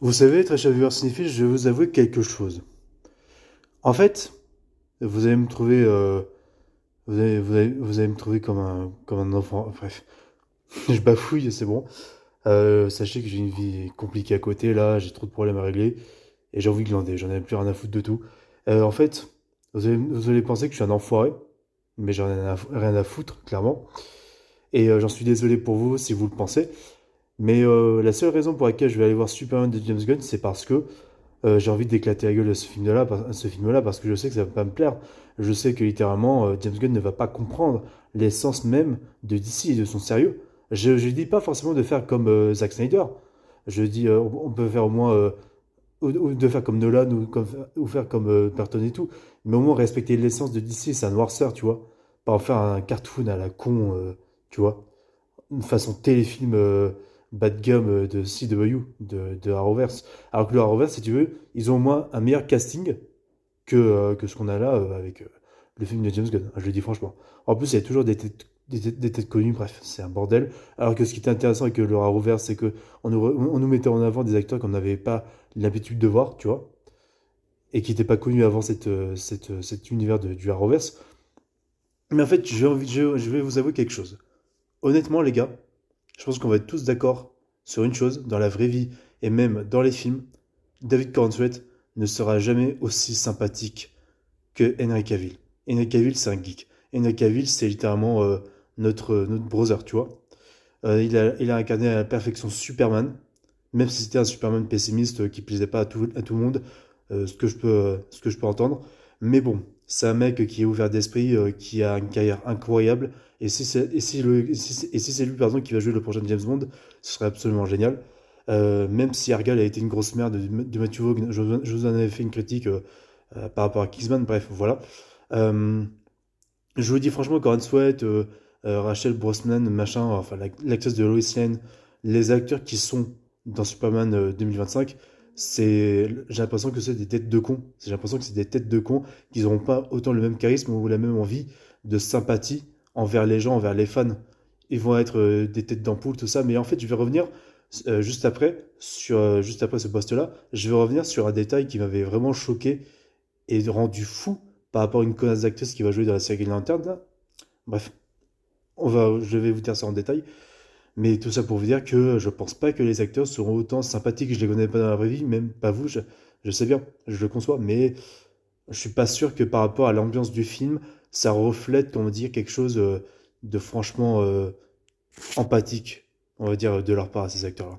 Vous savez, très cher viewer cinéphile, je vais vous avouer quelque chose. En fait, vous allez me trouver, vous allez me trouver comme un enfant. Bref, je bafouille, c'est bon. Sachez que j'ai une vie compliquée à côté, là, j'ai trop de problèmes à régler, et j'ai envie de glander, j'en ai plus rien à foutre de tout. En fait, vous allez penser que je suis un enfoiré, mais j'en ai rien à foutre, clairement. Et j'en suis désolé pour vous si vous le pensez. Mais la seule raison pour laquelle je vais aller voir Superman de James Gunn, c'est parce que j'ai envie d'éclater la gueule de ce film-là, parce que je sais que ça va pas me plaire. Je sais que littéralement, James Gunn ne va pas comprendre l'essence même de DC et de son sérieux. Je dis pas forcément de faire comme Zack Snyder. Je dis, on peut faire au moins, ou de faire comme Nolan, ou faire comme Burton et tout. Mais au moins respecter l'essence de DC, sa noirceur, tu vois. Pas en faire un cartoon à la con, tu vois. Une façon téléfilm bas de gamme de CW, de Arrowverse. Alors que le Arrowverse, si tu veux, ils ont au moins un meilleur casting que ce qu'on a là avec le film de James Gunn. Je le dis franchement. En plus, il y a toujours des têtes connues, bref, c'est un bordel. Alors que ce qui était intéressant avec le Arrowverse, c'est que on nous mettait en avant des acteurs qu'on n'avait pas l'habitude de voir, tu vois, et qui n'étaient pas connus avant cet univers du Arrowverse. Mais en fait, je vais vous avouer quelque chose. Honnêtement, les gars, je pense qu'on va être tous d'accord sur une chose, dans la vraie vie et même dans les films, David Corenswet ne sera jamais aussi sympathique que Henry Cavill. Henry Cavill, c'est un geek. Henry Cavill, c'est littéralement notre brother, tu vois. Il a incarné à la perfection Superman, même si c'était un Superman pessimiste qui plaisait pas à tout le monde, ce que je peux entendre. Mais bon, c'est un mec qui est ouvert d'esprit, qui a une carrière incroyable. Et si c'est lui, par exemple, qui va jouer le prochain James Bond, ce serait absolument génial. Même si Argal a été une grosse merde de Matthew Vaughn, je vous en avais fait une critique par rapport à Kingsman, bref, voilà. Euh, je vous dis franchement, Coran Sweat, Rachel Brosnan, machin, enfin l'actrice de Lois Lane, les acteurs qui sont dans Superman 2025, j'ai l'impression que c'est des têtes de cons. J'ai l'impression que c'est des têtes de cons qui n'auront pas autant le même charisme ou la même envie de sympathie envers les gens, envers les fans. Ils vont être des têtes d'ampoule, tout ça. Mais en fait, je vais revenir juste après ce post-là, je vais revenir sur un détail qui m'avait vraiment choqué et rendu fou par rapport à une connasse d'actrice qui va jouer dans la série Green Lantern, là. Bref, je vais vous dire ça en détail. Mais tout ça pour vous dire que je pense pas que les acteurs seront autant sympathiques. Je les connais pas dans la vraie vie, même pas vous. Je sais bien, je le conçois, mais je suis pas sûr que par rapport à l'ambiance du film, ça reflète, comment dire, quelque chose de franchement empathique, on va dire, de leur part à ces acteurs-là.